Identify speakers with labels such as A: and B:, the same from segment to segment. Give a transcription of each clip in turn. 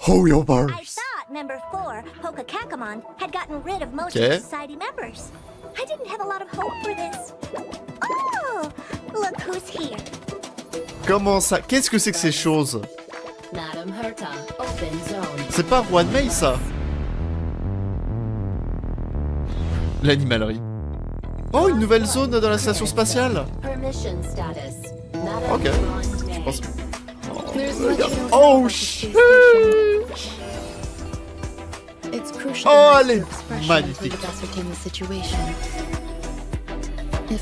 A: HOYOVERSE.
B: I thought member 4, PENACONY, had gotten rid of most of the society members. I didn't have a lot of hope for this. Oh, look who's here.
A: Comment ça? Qu'est-ce que c'est que ces choses? C'est pas Roi de May, ça? L'animalerie. Oh, une nouvelle zone dans la station spatiale. Ok. Je pense... Oh, shit. Oh, elle est magnifique.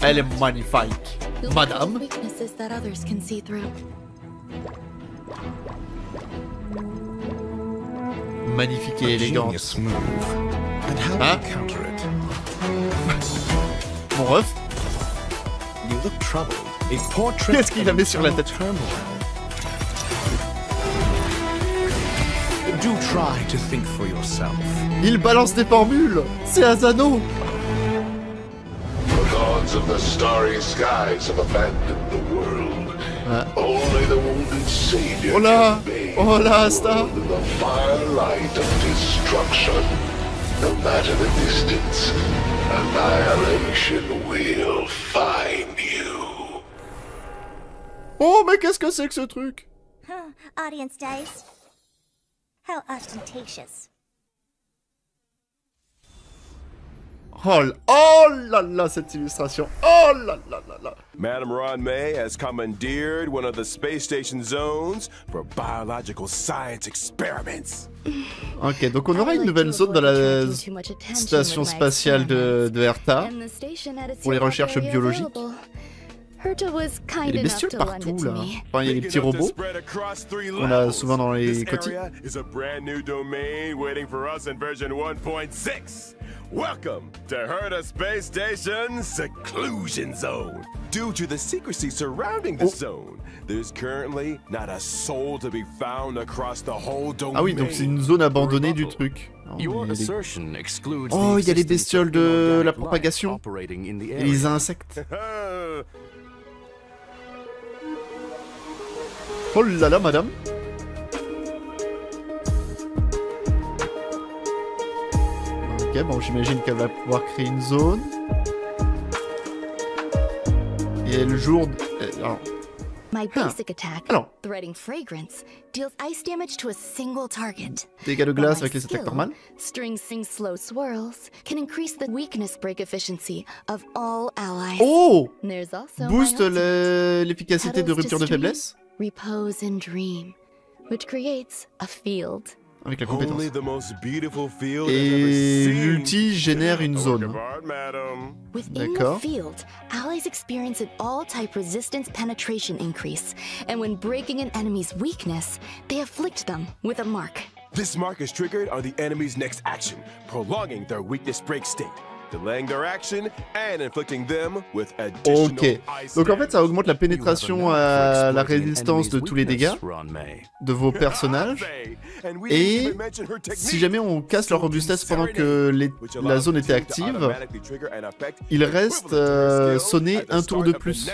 A: Elle est magnifique. Madame. Magnifique et élégante. Hein? Mon ref. Qu'est-ce qu'il avait sur la tête? Il balance des formules. C'est Asano.
C: The gods of the starry skies have abandoned the world. Only the wounded savior can bathe
A: Asta.
C: in the firelight of destruction. No matter the distance, annihilation will find you.
A: Oh, mais qu'est-ce que c'est que ce truc?
B: Audience dice. How ostentatious.
A: Oh là là, cette illustration. Oh là là là là.
D: Madame Ron May has commandeered one of the space station zones for biological science experiments.
A: Ok, donc on aura une nouvelle zone dans la station spatiale de Herta pour les recherches biologiques. Il y a des bestioles partout là. Enfin, il y a des petits robots qu'on a souvent dans les cotis.
D: Welcome to Herta Space Station's Seclusion Zone. Due to the secrecy surrounding the zone, there's currently not a soul to be found across the whole domain.
A: Ah oui, donc c'est une zone abandonnée du truc. Oh, il y a les bestioles de la propagation et les insectes. Oh là là, madame. Ok, bon, j'imagine qu'elle va pouvoir créer une zone. Et le jour... Alors...
E: My basic attack, threading fragrance, deals ice damage to a single target.
A: Dégâts de glace avec les attaques normales.
E: String Sing Slow Swirls can increase the weakness break efficiency of all allies.
A: Oh!
E: There's also
A: booste l'efficacité de rupture de faiblesse.
E: Repose and dream, which creates a field.
A: Avec la compétence. Et l'ulti génère une zone. D'accord.
E: Allies experience an all-type resistance penetration increase, and when breaking an enemy's weakness, they afflict them with a mark.
D: This mark is triggered on the enemy's next action, prolonging their weakness break state, delaying their action and inflicting them with additional ice.
A: Donc en fait ça augmente la pénétration à la résistance de tous les dégâts de vos personnages. Et si jamais on casse leur robustesse pendant que la zone était active, il reste sonné un tour de plus.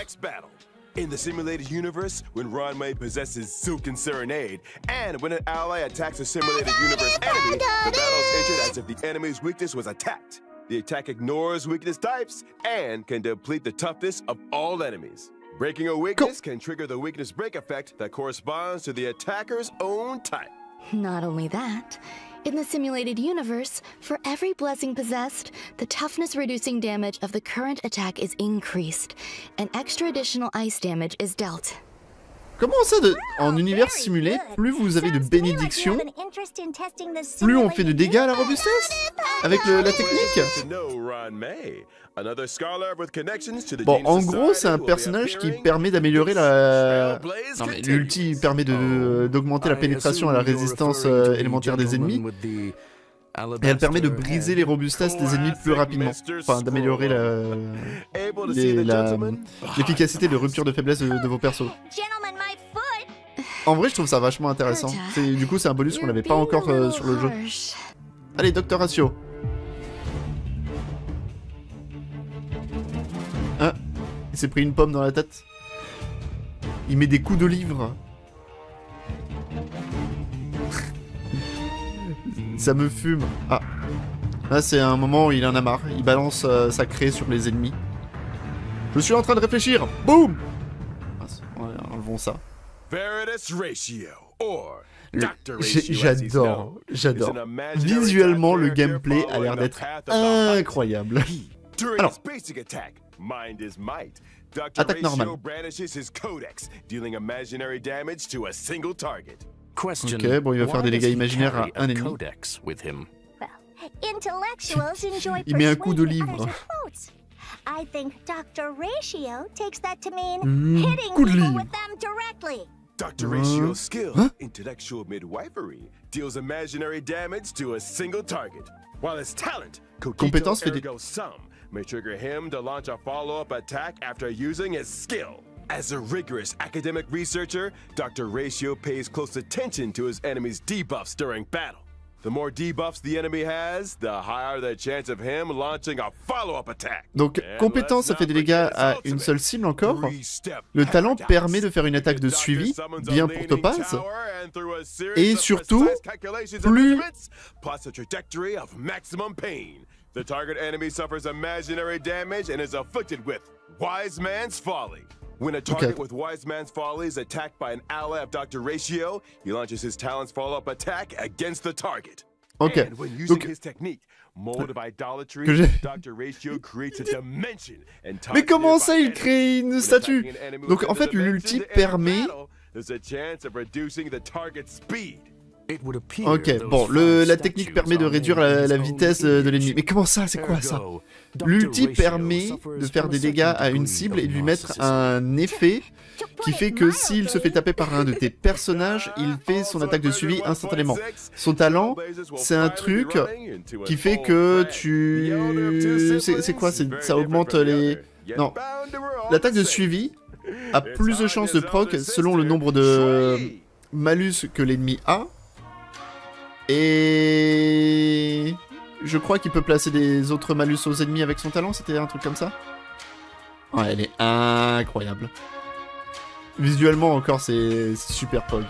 D: In the simulated universe, when Ron May possesses Silken Serenade, and when an ally attacks a simulated universe enemy, the battle is entered as if the enemy's weakness was attacked. The attack ignores weakness types and can deplete the toughness of all enemies. Breaking a weakness can trigger the weakness break effect that corresponds to the attacker's own type.
E: Not only that, in the simulated universe, for every blessing possessed, the toughness reducing damage of the current attack is increased, and extra additional ice damage is dealt.
A: Comment ça, en univers simulé, plus vous avez de bénédictions, plus on fait de dégâts à la robustesse avec la technique. Bon, en gros, c'est un personnage qui permet d'améliorer la... Non mais l'ulti permet d'augmenter la pénétration à la résistance élémentaire des ennemis. Et elle permet de briser les robustesses des ennemis plus rapidement. Enfin, d'améliorer l'efficacité de rupture de faiblesse de vos persos. En vrai, je trouve ça vachement intéressant. Du coup, c'est un bonus qu'on n'avait pas encore sur le jeu. Allez, Docteur Ratio. Hein? Il s'est pris une pomme dans la tête. Il met des coups de livre. Ça me fume. Ah. Là, c'est un moment où il en a marre. Il balance sa craie sur les ennemis. Je suis en train de réfléchir. Boum. Enlevons ça. J'adore. Visuellement, le gameplay a l'air d'être incroyable. Alors, attaque normale. Ok, bon, il va faire des dégâts imaginaires à un ennemi. Il met un coup de livre.
B: I think Dr. Ratio takes that to mean hitting
A: coup de
B: people
A: livre.
B: with them directly.
D: Dr. Ratio's skill, intellectual midwifery, deals imaginary damage to a single target, while his talent,
A: Compétence fait des...
D: ergo sum, may trigger him to launch a follow-up attack after using his skill. As a rigorous academic researcher, Dr. Ratio pays close attention to his enemy's debuffs during battle. The more debuffs the enemy has, the higher the chance of him launching a follow-up attack.
A: Donc, compétence, ça fait des dégâts à une seule cible encore. Le talent permet de faire une attaque de suivi, bien pour Topaz. Et surtout, plus...
D: The target enemy suffers imaginary damage and is afflicted with Wise Man's Folly. When a target with Wise Man's Folly is attacked by an ally of Dr. Ratio, he launches his talent's follow-up attack against the target.
A: Ok.
D: And when using his technique, Mold of Idolatry, Dr. Ratio creates a dimension and
A: Mais comment ça, il crée une statue? Donc, en fait, l'ulti permet...
D: There's a chance of reducing the target's speed.
A: Ok, bon, la technique permet de réduire la vitesse de l'ennemi. Mais comment ça? C'est quoi ça? L'ulti permet de faire des dégâts à une cible et de lui mettre un effet qui fait que s'il se fait taper par un de tes personnages, il fait son attaque de suivi instantanément. Son talent, c'est un truc qui fait que tu... C'est quoi? Ça augmente les... Non. L'attaque de suivi a plus de chances de proc selon le nombre de malus que l'ennemi a. Et je crois qu'il peut placer des autres malus aux ennemis avec son talent, c'était un truc comme ça. Ouais, elle est incroyable. Visuellement encore, c'est super pog.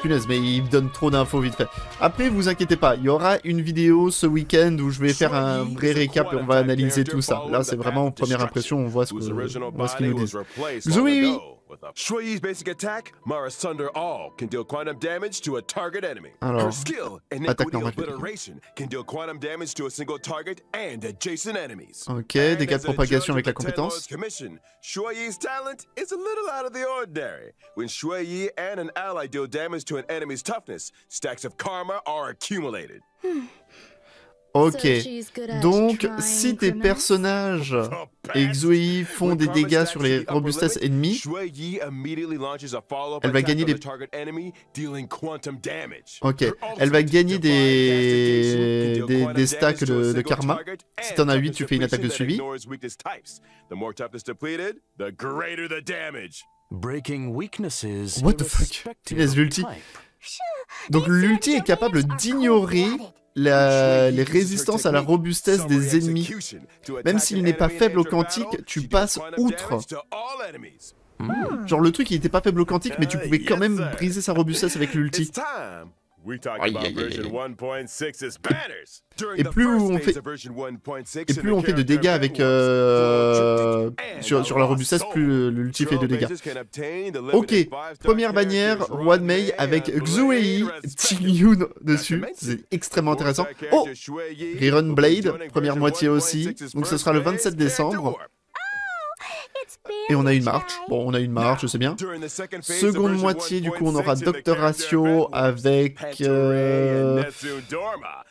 A: Punaise, mais il me donne trop d'infos vite fait. Après, vous inquiétez pas, il y aura une vidéo ce week-end où je vais faire un vrai récap et on va analyser tout ça. Là, c'est vraiment première impression, on voit ce qu'ils nous disent. Zoé.
D: Shui's basic attack, Mara Sunder All, can deal quantum damage to a target enemy.
A: Alors,
D: her skill, Iniquity Obliteration, can deal quantum damage to a single target and adjacent enemies.
A: Ok, dégâts de propagation avec la compétence.
D: Shui's talent is a little out of the ordinary. When Shui and an ally deal damage to an enemy's toughness, stacks of karma are accumulated.
A: Ok, donc si tes personnages et Zoe font des dégâts sur les robustesses ennemies, elle va gagner des... Ok, elle va gagner des stacks de karma. Si t'en as 8, tu fais une attaque de suivi. What the fuck? Tu laisses l'ulti. Donc l'ulti est capable d'ignorer les résistances à la robustesse des ennemis. Même s'il n'est pas faible au quantique, tu passes outre. Genre le truc il était pas faible au quantique, mais tu pouvais quand même briser sa robustesse avec l'ulti. Et plus on fait de dégâts avec sur la robustesse, plus l'ulti fait de dégâts. Ok, première bannière, One Mei avec Xuei Qingyun dessus, c'est extrêmement intéressant. Oh, Rerun Blade, première moitié aussi, donc ce sera le 27 décembre. Et on a une marche. Bon, on a une marche, c'est bien. Seconde moitié, du coup, on aura Dr. Ratio avec...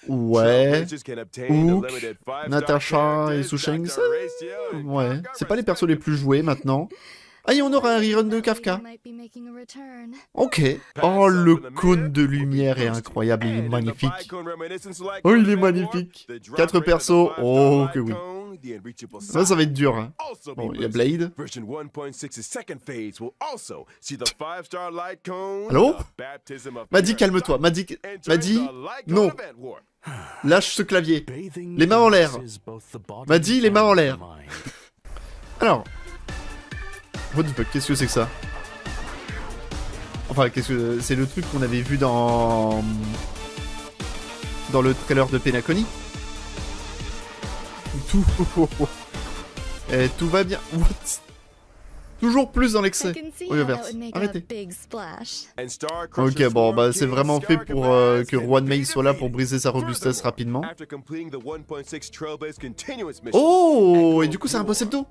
A: Ouais. Ook, Natasha et Susheng. Ouais. C'est pas les persos les plus joués, maintenant. Ah, et on aura un rerun de Kafka. Ok. Oh, le cône de lumière est incroyable, il est magnifique. Oh, il est magnifique. 4 persos, oh que oui. Ça va être dur, hein. Bon, il y a Blade. Allô? M'a dit calme-toi, m'a dit non. Lâche ce clavier. Les mains en l'air. M'a dit les mains en l'air. Alors. What the fuck, qu'est-ce que c'est que ça? Enfin, qu'est-ce que c'est le truc qu'on avait vu dans le trailer de PENACONY. Tout va bien. What? Toujours plus dans l'excès. HOYOVERSE. Arrêtez. Ok, bon, bah c'est vraiment fait pour que Juan May soit là pour briser sa robustesse rapidement. Oh, et du coup c'est un boss hebdo.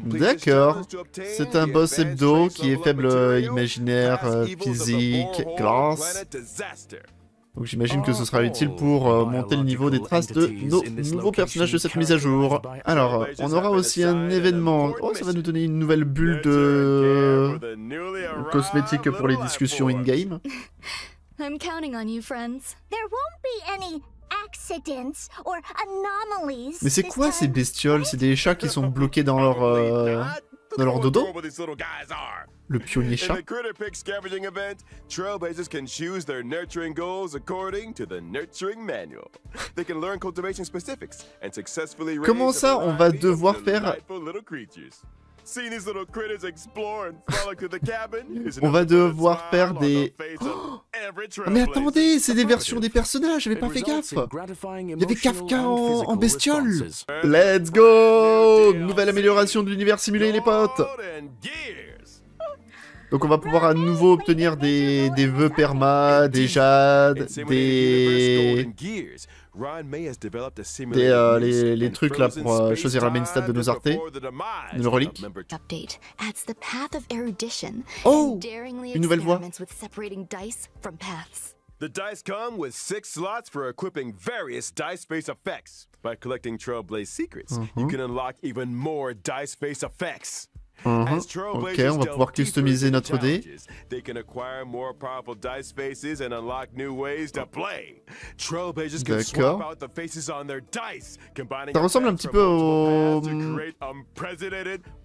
A: D'accord. C'est un boss hebdo qui est faible imaginaire, physique, classe. Donc j'imagine que ce sera utile pour monter le niveau des traces de nos nouveaux personnages de cette mise à jour. Alors, on aura aussi un événement. Oh, ça va nous donner une nouvelle bulle de cosmétiques pour les discussions in-game.
E: I'm counting on you, friends.
B: There won't be any accidents or anomalies.
A: Mais c'est quoi ces bestioles? C'est des chats qui sont bloqués dans leur dodo? Le pionnier chat. Comment ça, on va devoir faire... On va devoir faire des... Oh, mais attendez, c'est des versions des personnages, j'avais pas fait gaffe. Il y avait Kafka en bestiole. Let's go! Nouvelle amélioration de l'univers simulé, les potes. Donc on va pouvoir à nouveau obtenir des vœux perma, des jades, les trucs là pour choisir la main stat de nos artés, de nos reliques. Oh, une nouvelle voie.
D: The dice come with 6 slots for equipping various dice-based effects. By collecting Trailblaze secrets, you can unlock even more dice-based effects.
A: Ok, on va pouvoir customiser notre dé. D'accord. Ça ressemble un petit peu au...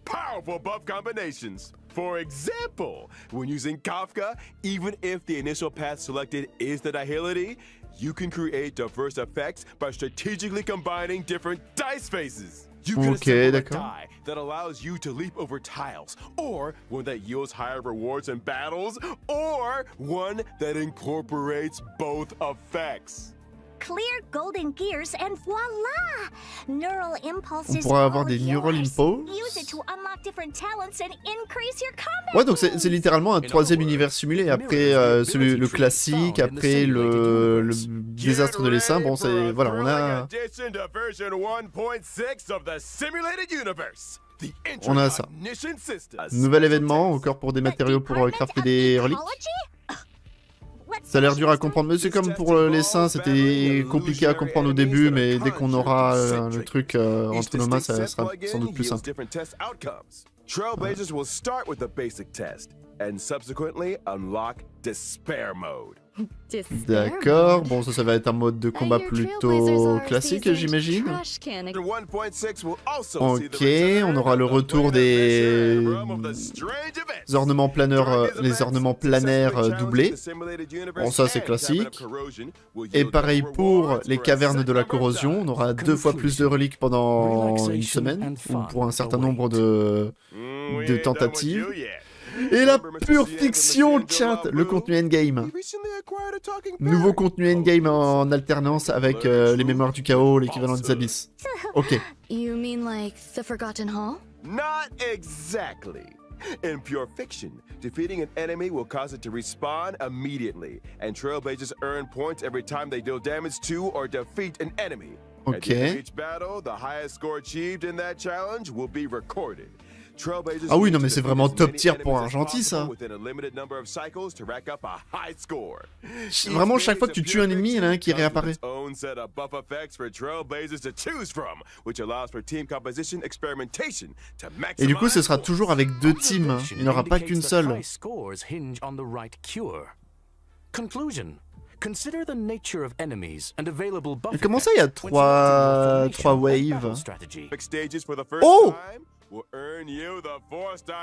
D: Powerful buff combinations. For example, when using Kafka, even if the initial path selected is the nihility, you can create diverse effects by strategically combining different dice faces. You can assemble a die that allows you to leap over tiles, or one that yields higher rewards in battles, or one that incorporates both effects.
B: Clear golden gears and voila! Neural impulses.
A: On pourra avoir des neural impulses.
B: Use it to unlock different talents and increase your combat.
A: Ouais, donc c'est littéralement un troisième univers simulé. Après le classique, après le désastre de l'essaim. Bon, c'est voilà, on a ça. Nouvel événement, encore pour des matériaux pour crafter des reliques. Ça a l'air dur à comprendre, mais c'est comme pour les saints, c'était compliqué à comprendre au début, mais dès qu'on aura le truc entre nos mains, ça sera sans doute plus simple.
D: Trailblazers will start with the basic test and subsequently unlock Despair Mode.
A: D'accord, bon ça va être un mode de combat plutôt classique j'imagine. Ok, on aura le retour des ornements planeurs, les ornements planaires doublés. Bon ça c'est classique. Et pareil pour les cavernes de la corrosion, on aura 2 fois plus de reliques pendant une semaine, ou pour un certain nombre de tentatives. Et la pure fiction, chat, le contenu endgame. Nouveau contenu endgame en alternance avec les mémoires du chaos, l'équivalent des abysses. Ok.
E: You mean like the Forgotten Hall?
D: Not exactly. In pure fiction, defeating an enemy will cause it to respawn immediately, and Trailblazers earn points every time they deal damage to or defeat an enemy. At the end of each battle, the highest score achieved in that challenge will be recorded.
A: Ah oui, non mais c'est vraiment top tier pour un gentil ça. Vraiment, chaque fois que tu tues un ennemi, il y en a un qui réapparaît. Et du coup, ce sera toujours avec 2 teams. Il n'y aura pas qu'une seule. Et comment ça, il y a 3 waves? Oh!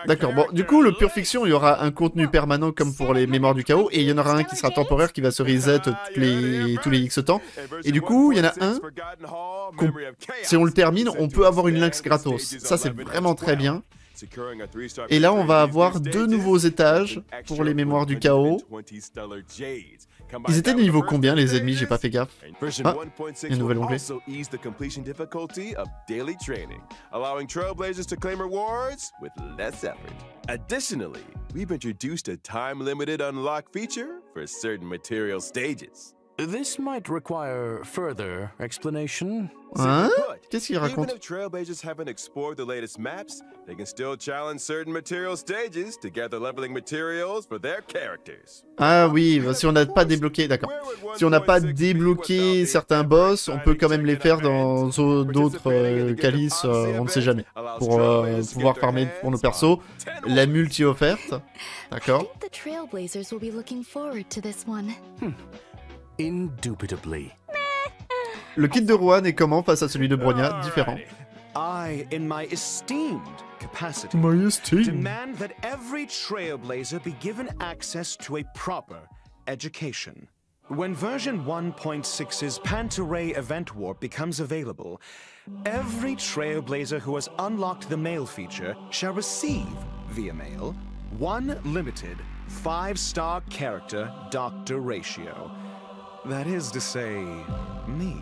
A: D'accord, bon, du coup, le pure fiction, il y aura un contenu permanent comme pour les mémoires du chaos, et il y en aura un qui sera temporaire, qui va se reset tous les X temps. Et du coup, il y en a un, si on le termine, on peut avoir une lynx gratos. Ça, c'est vraiment très bien. Et là, on va avoir 2 nouveaux étages pour les mémoires du chaos. Ils étaient de niveau combien, les ennemis? J'ai pas fait gaffe. Ah, il y a un nouvel onglet.
D: Additionally, we've introduced a time-limited unlock feature for certain material stages.
F: This might require further explanation.
A: Hein? Qu'est-ce qu'il raconte?
D: Even if Trailblazers haven't explored the latest maps, they can still challenge certain material stages to gather leveling materials for their characters.
A: Ah oui, si on n'a pas débloqué, d'accord. Si on n'a pas débloqué certains boss, on peut quand même les faire dans d'autres calices, on ne sait jamais. Pour pouvoir farmer pour nos persos. La multi-offerte, d'accord.
E: The Trailblazers will be looking forward to this one.
F: Indubitably.
A: Le kit de Rohan est comment face à celui de Bronya? Différent.
G: I, in my esteemed capacity, demand that every Trailblazer be given access to a proper education. When version 1.6's Pantaray Event Warp becomes available, every Trailblazer who has unlocked the mail feature shall receive, via mail, one limited 5-star character doctor ratio. That is to say, me.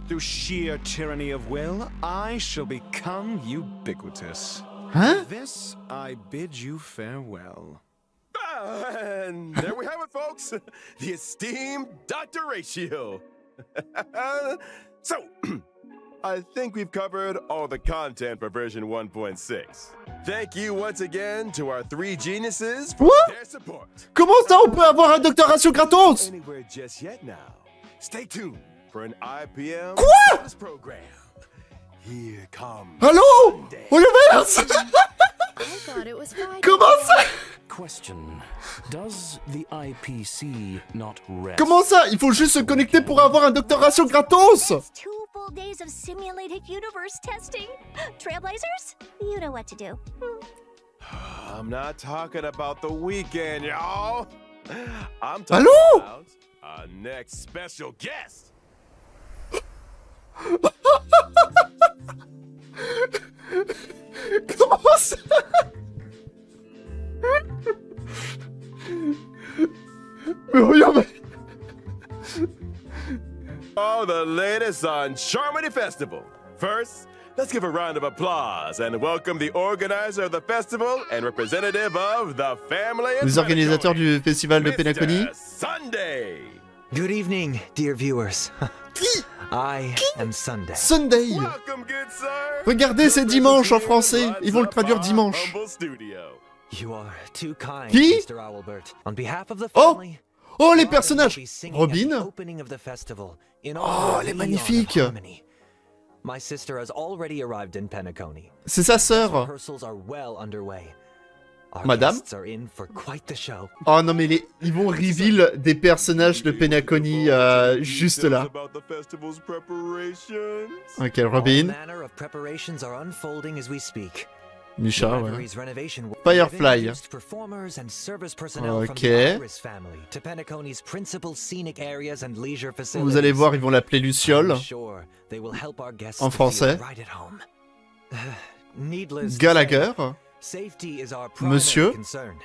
G: Through sheer tyranny of will, I shall become ubiquitous.
A: Huh?
G: With this, I bid you farewell.
D: And there we have it, folks. The esteemed Dr. Ratio. So, I think we've covered all the content for version 1.6. Thank you once again to our 3 geniuses for their support.
A: Comment ça, on peut avoir un docteur ratio gratos?
D: Anywhere just yet now. Stay tuned for an IPM bonus program. Here comes.
A: Allô? HOYOVERSE? Comment ça?
F: Question. Does the IPC not rest?
A: Comment ça? Il faut juste se connecter pour avoir un docteur ratio gratos?
B: 2 full days of simulated universe testing. Trailblazers, you know what to do.
D: I'm not talking about the weekend, y'all. I'm talking
A: Allô?
D: about our next special guest.
A: Comment ça? Mais regarde.
D: Oh, the latest on Charmony Festival. First, let's give a round of applause and welcome the organizer of the festival and representative of the family.
A: Les organisateurs du festival de Penacony.
D: Sunday.
H: Good evening, dear viewers. I am Sunday.
A: Sunday.
D: Welcome, good sir.
A: Regardez, c'est dimanche en français. Ils vont le traduire dimanche.
H: You are too kind,
A: Qui?
H: Mr. Owlbert. On behalf of the
A: Oh!
H: family,
A: Oh, les personnages. Robin.
H: opening of the festival in
A: Oh,
H: honor
A: elle est
H: of
A: magnifique.
H: harmony. My sister has already arrived in Penacony.
A: C'est sa sœur.
H: Rehearsals are well underway. Our
A: Madame?
H: guests are in for quite the show.
A: Oh non, mais ils vont reveal des personnages de Penacony juste là. Ok, Robin.
H: All manner of preparations are unfolding as we speak.
A: Misha, ouais.
H: Library's renovation work
A: Firefly.
H: introduced performers and service personnel from
A: Ok.
H: the Iris family to Penacony's principal scenic areas and leisure facilities.
A: Vous allez voir, ils vont l'appeler Luciole.
H: I'm sure they will help our guests
A: En
H: to feel
A: français.
H: right at home. Needless to
A: Gallagher.
H: say, safety is our
A: Monsieur.
H: primary concern.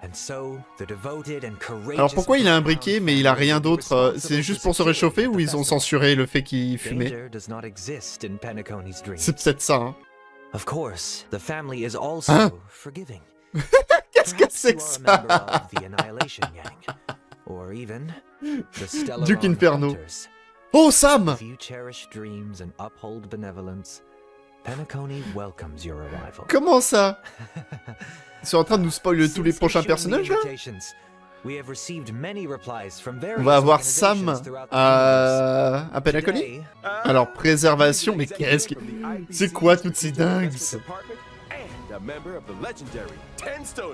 H: And so, the devoted and courageous
A: Alors pourquoi il a un
H: Brown
A: briquet mais il a rien
H: family
A: d'autre?
H: responsible
A: C'est juste
H: for
A: pour se
H: securing
A: réchauffer
H: the
A: ou ils ont
H: festival.
A: censuré le fait qu'il fumait?
H: Danger does not exist in Penacony's dreams.
A: C'est peut-être ça, hein.
H: Of course, the family is also
A: Hein?
H: forgiving.
A: Qu'est-ce que
H: Perhaps
A: c'est
H: you
A: que
H: are a
A: ça?
H: member of the Annihilation Gang, or even the Stellar
A: Duke Inferno.
H: Hunters.
A: Oh, Sam!
H: If you cherish dreams and uphold benevolence, Penacony welcomes your arrival.
A: Comment ça? Ils sont en train de nous spoiler tous les
H: Since
A: prochains
H: issuing the
A: personnages là?
H: invitations, we have received many replies from
A: On
H: various
A: va avoir Sam
H: organizations throughout the universe.
A: à Penacony?
H: Today,
A: Alors, préservation, mais qu'est-ce que... C'est quoi toutes ces dingues?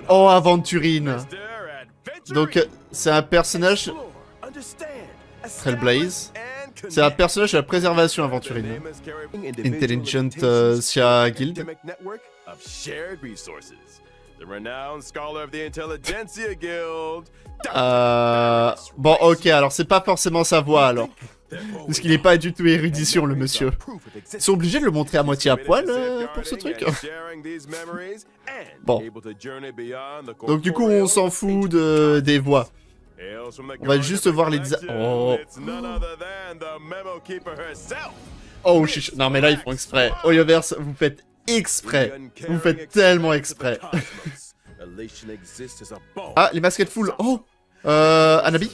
A: Oh, Aventurine. Donc, c'est un personnage... Trailblaze. C'est un personnage de la préservation, Aventurine. Intelligentsia Guild. Bon, ok, alors c'est pas forcément sa voix, alors. Parce qu'il n'est pas du tout érudition, le monsieur. Ils sont obligés de le montrer à moitié à poil pour ce truc. Bon. Donc du coup, on s'en fout des voix. On va juste voir les designs. Oh. Oh, chiche. Non, mais là, ils font exprès. HOYOVERSE, vous faites exprès. Vous faites tellement exprès. Ah, les masquettes full. Oh, Anabi.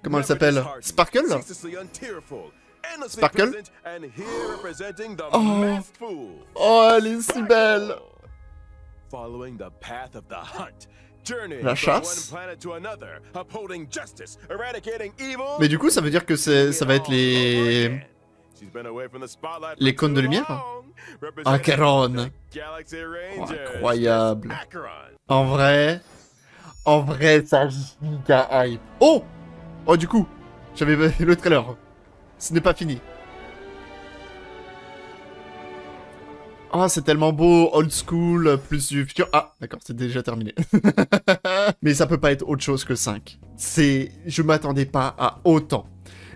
A: Comment elle s'appelle? Sparkle? Sparkle? Oh. Oh, elle est si belle. La chasse. Mais du coup, ça veut dire que ça va être les cônes de lumière. Acheron. Oh, incroyable. En vrai, ça giga hype. Oh! Oh, du coup, j'avais le trailer. Ce n'est pas fini. Ah, c'est tellement beau, old school, plus du futur. Ah, d'accord, c'est déjà terminé. Mais ça peut pas être autre chose que 5. Je m'attendais pas à autant.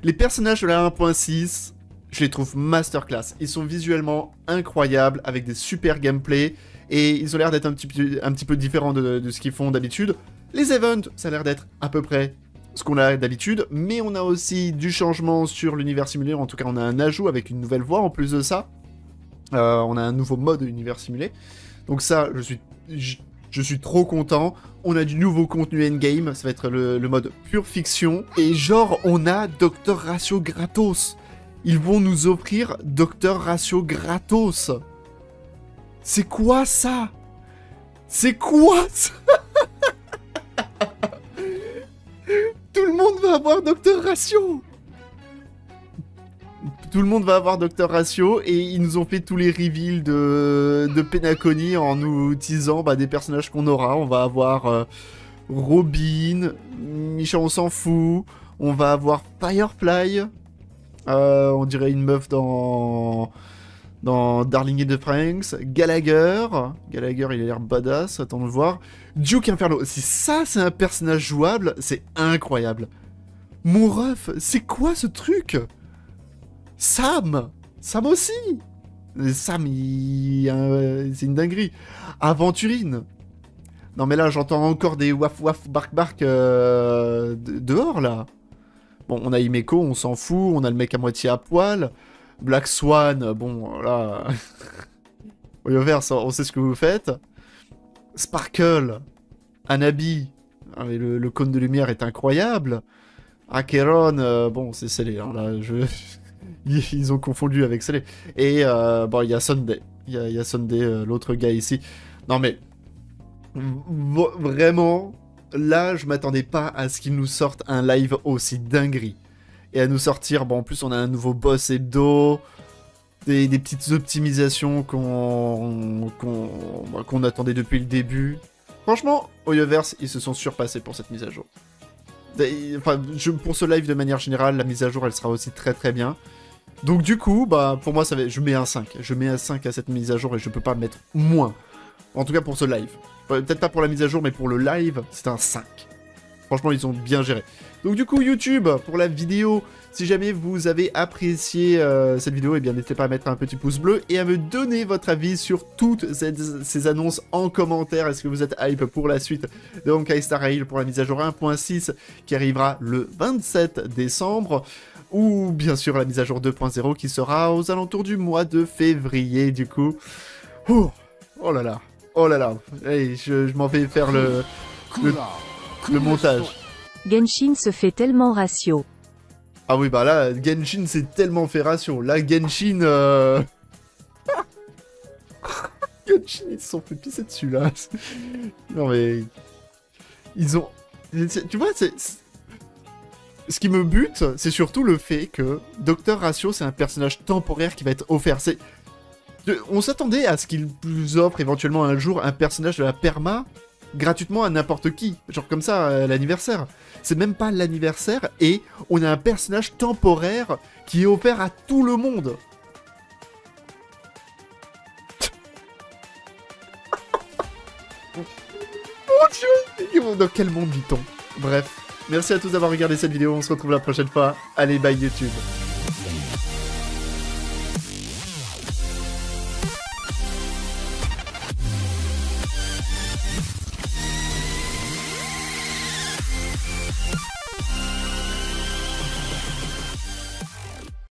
A: Les personnages de la 1.6, je les trouve masterclass. Ils sont visuellement incroyables, avec des super gameplay, et ils ont l'air d'être un petit peu différents de ce qu'ils font d'habitude. Les events, ça a l'air d'être à peu près ce qu'on a d'habitude, mais on a aussi du changement sur l'univers simulé. En tout cas, on a un ajout avec une nouvelle voix en plus de ça. On a un nouveau mode univers simulé. Donc ça, je suis trop content. On a du nouveau contenu endgame. Ça va être le mode pure fiction. Et genre, on a Dr Ratio gratos. Ils vont nous offrir Dr Ratio gratos. C'est quoi ça? C'est quoi ça? Tout le monde va avoir Dr Ratio. Tout le monde va avoir Dr Ratio et ils nous ont fait tous les reveals de PENACONY en nous teasant des personnages qu'on aura. On va avoir Robin, Micha on s'en fout, on va avoir Firefly, on dirait une meuf dans Darling in the Franxx, Gallagher, il a l'air badass, attends de voir, Duke Inferno, si ça c'est un personnage jouable, c'est incroyable. Mon ref, c'est quoi ce truc? Sam aussi. Sam, c'est une dinguerie. Aventurine. Non mais là, j'entends encore des waf waf bark bark dehors là. Bon, on a Himeko, on s'en fout. On a le mec à moitié à poil. Black Swan, bon là. HOYOVERSE, on sait ce que vous faites. Sparkle, Anabi. Le cône de lumière est incroyable. Acheron, bon, c'est scellé. Hein, là, ils ont confondu avec Scellé. Et bon, il y a Sunday. Il y a Sunday, l'autre gars ici. Non mais, vraiment, là, je m'attendais pas à ce qu'ils nous sortent un live aussi dinguerie. Et à nous sortir, bon, en plus, on a un nouveau boss hebdo, des petites optimisations qu'on attendait depuis le début. Franchement, HOYOVERSE, ils se sont surpassés pour cette mise à jour. Enfin, pour ce live de manière générale, la mise à jour, elle sera aussi très très bien. Donc du coup, pour moi, je mets un 5. Je mets un 5 à cette mise à jour et je peux pas mettre moins. En tout cas pour ce live. Peut-être pas pour la mise à jour, mais pour le live, c'est un 5. Franchement, ils ont bien géré. Donc du coup, YouTube, pour la vidéo, si jamais vous avez apprécié cette vidéo, eh bien n'hésitez pas à mettre un petit pouce bleu et à me donner votre avis sur toutes ces annonces en commentaire. Est-ce que vous êtes hype pour la suite de Honkai Star Rail pour la mise à jour 1.6 qui arrivera le 27 décembre ou bien sûr la mise à jour 2.0 qui sera aux alentours du mois de février du coup. Oh là là, oh là là, hey, je m'en vais faire le montage.
I: Genshin se fait tellement ratio.
A: Ah oui, là, Genshin s'est tellement fait ratio. Là, Genshin... Genshin, ils se sont fait pisser dessus, là. Non, mais... Ils ont... Tu vois, ce qui me bute, c'est surtout le fait que Dr Ratio, c'est un personnage temporaire qui va être offert. On s'attendait à ce qu'il nous offre éventuellement un jour un personnage de la perma gratuitement à n'importe qui. Genre comme ça, à l'anniversaire. C'est même pas l'anniversaire et on a un personnage temporaire qui est offert à tout le monde. Mon Dieu, dans quel monde vit-on? Bref, merci à tous d'avoir regardé cette vidéo, on se retrouve la prochaine fois. Allez, bye YouTube.